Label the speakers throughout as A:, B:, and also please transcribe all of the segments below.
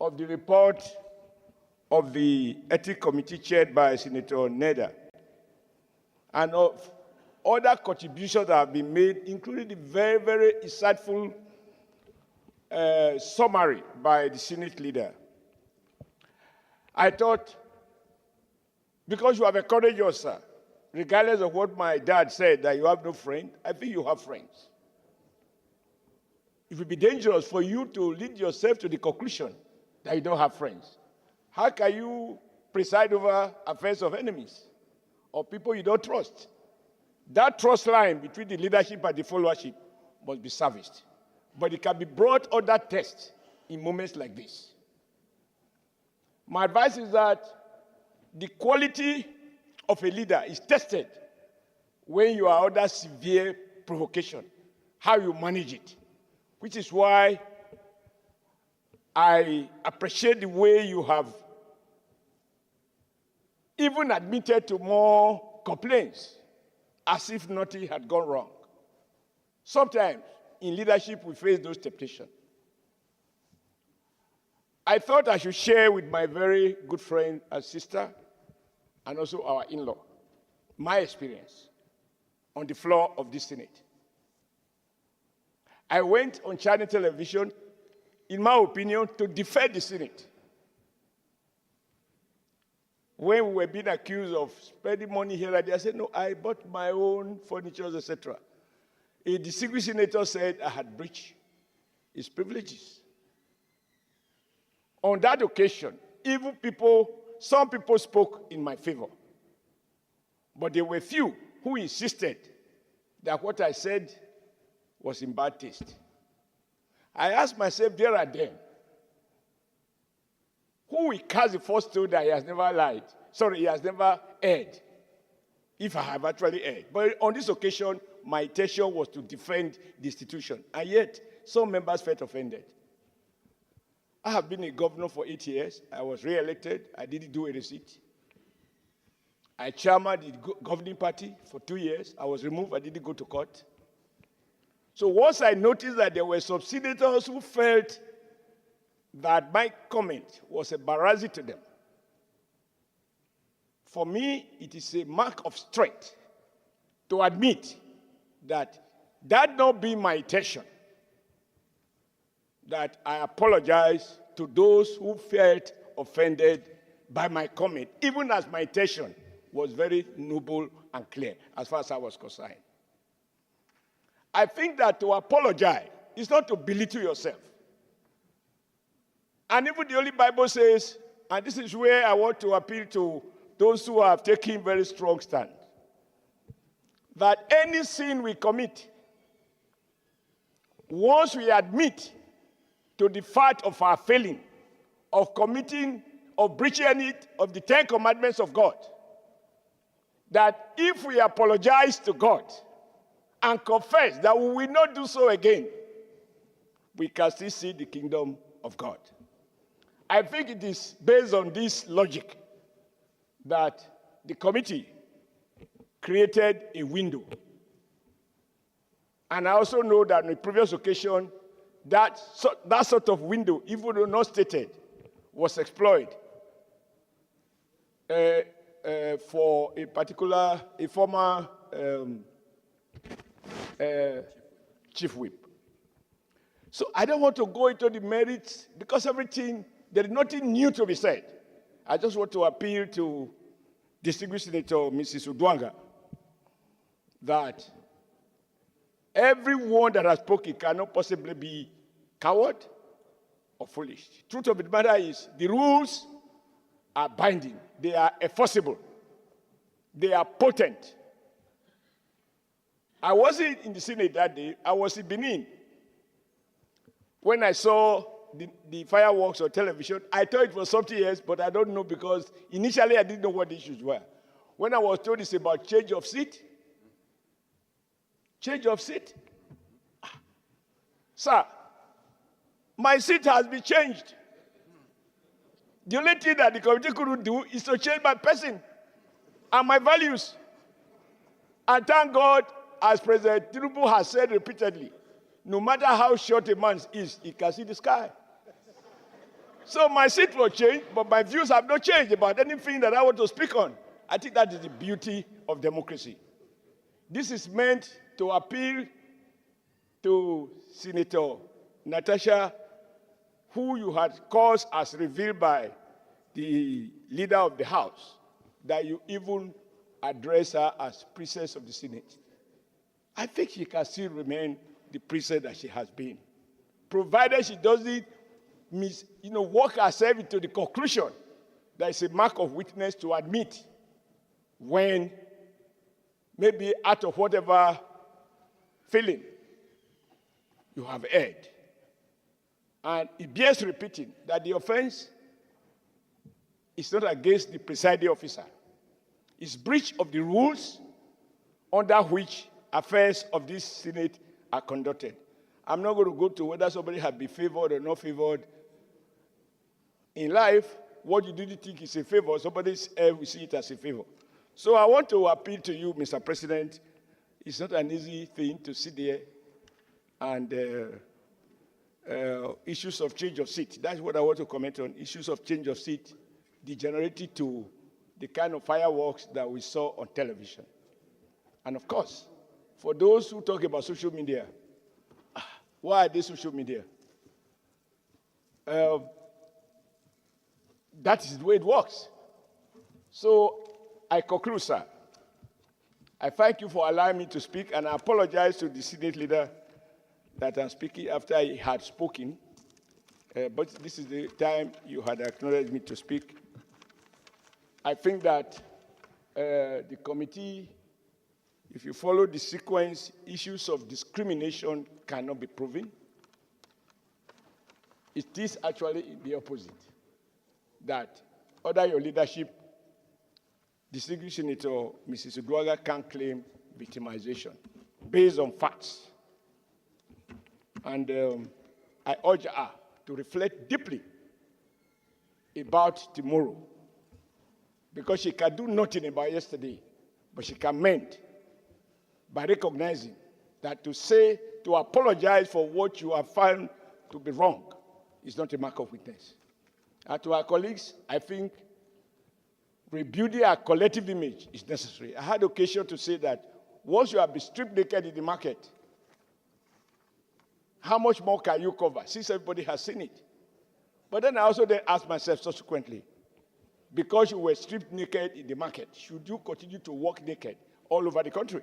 A: of the report of the Ethics Committee chaired by Senator Naija and of other contributions that have been made, including the very, very insightful summary by the Senate leader. I thought, because you have encouraged us, sir, regardless of what my dad said, that you have no friend, I think you have friends. It would be dangerous for you to lead yourself to the conclusion that you don't have friends. How can you preside over affairs of enemies or people you don't trust? That trust line between the leadership and the followership must be serviced. But it can be brought under test in moments like this. My advice is that the quality of a leader is tested when you are under severe provocation, how you manage it, which is why I appreciate the way you have even admitted to more complaints as if nothing had gone wrong. Sometimes in leadership we face those temptations. I thought I should share with my very good friend and sister and also our in-law my experience on the floor of this Senate. I went on China television, in my opinion, to defend the Senate. When we were being accused of spending money here and there, I said, no, I bought my own furniture, etc. A distinguished senator said I had breached his privileges. On that occasion, some people spoke in my favor. But there were few who insisted that what I said was in bad taste. I asked myself there and then, who will cast the first stone that he has never lied? Sorry, he has never erred, if I have actually erred. But on this occasion, my intention was to defend the institution. And yet, some members felt offended. I have been a governor for 8 years. I was re-elected. I didn't do a receipt. I chairman the governing party for 2 years. I was removed. I didn't go to court. So once I noticed that there were some senators who felt that my comment was embarrassing to them, for me, it is a mark of strength to admit that not being my intention, that I apologize to those who felt offended by my comment, even as my intention was very noble and clear as far as I was concerned. I think that to apologize is not to belittle yourself. And even the Holy Bible says, and this is where I want to appeal to those who have taken very strong stand, that any sin we commit, once we admit to the fact of our failing, of committing, of breaching any of the 10 commandments of God, that if we apologize to God and confess that we will not do so again, we can still see the kingdom of God. I think it is based on this logic that the committee created a window. And I also know that on a previous occasion, that sort of window, even though not stated, was exploited for a former chief whip. So I don't want to go into the merits because there is nothing new to be said. I just want to appeal to distinguished Senator Mrs. Uduaghan that everyone that has spoken cannot possibly be coward or foolish. Truth of the matter is, the rules are binding. They are enforceable. They are potent. I wasn't in the Senate that day. I was in Benin. When I saw the fireworks on television, I thought it was something else, but I don't know because initially I didn't know what the issues were. When I was told it's about change of seat, sir, my seat has been changed. The only thing that the committee couldn't do is to change my person and my values. And thank God, as President Tinubu has said repeatedly, no matter how short a man is, he can see the sky. So my seat will change, but my views have not changed about anything that I want to speak on. I think that is the beauty of democracy. This is meant to appeal to Senator Natasha, who you had caused as revealed by the leader of the House, that you even address her as princess of the Senate. I think she can still remain the princess that she has been, provided she doesn't work herself into the conclusion that it's a mark of weakness to admit when maybe out of whatever feeling you have erred. And it bears repeating that the offense is not against the presiding officer. It's breach of the rules under which affairs of this Senate are conducted. I'm not going to go to whether somebody has been favored or not favored. In life, what you do think is a favor, somebody else will see it as a favor. So I want to appeal to you, Mr. President. It's not an easy thing to sit there and issues of change of seat. That's what I want to comment on. Issues of change of seat degenerated to the kind of fireworks that we saw on television. And of course, for those who talk about social media, why are they social media? That is the way it works. So I conclude, sir. I thank you for allowing me to speak, and I apologize to the Senate leader that I'm speaking after he had spoken. But this is the time you had acknowledged me to speak. I think that the committee, if you follow the sequence, issues of discrimination cannot be proven. It is actually the opposite. That under your leadership, distinguished Senator Mrs. Uduaghan can claim victimization based on facts. And I urge her to reflect deeply about tomorrow, because she can do nothing about yesterday, but she can mend by recognizing that to apologize for what you have found to be wrong is not a mark of weakness. And to our colleagues, I think rebuilding our collective image is necessary. I had occasion to say that once you have been stripped naked in the market, how much more can you cover, since everybody has seen it? But then I also then asked myself subsequently, because you were stripped naked in the market, should you continue to walk naked all over the country?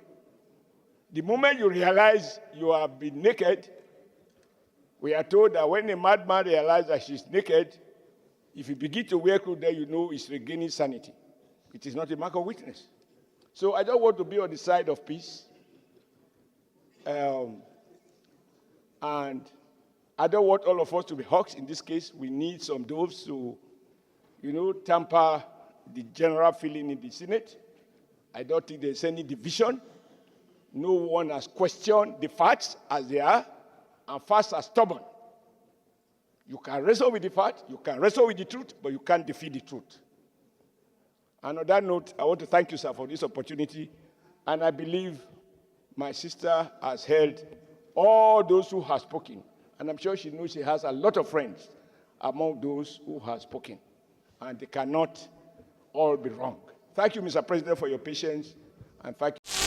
A: The moment you realize you have been naked, we are told that when a madman realizes that she's naked, if you begin to wear clothes, then you know he's regaining sanity. It is not a mark of weakness. So I don't want to be on the side of peace. And I don't want all of us to be hawks. In this case, we need some doves to, temper the general feeling in the Senate. I don't think there's any division. No one has questioned the facts as they are, and facts are stubborn. You can wrestle with the fact, you can wrestle with the truth, but you can't defeat the truth. And on that note, I want to thank you, sir, for this opportunity. And I believe my sister has held all those who have spoken. And I'm sure she knows she has a lot of friends among those who have spoken. And they cannot all be wrong. Thank you, Mr. President, for your patience. And thank you.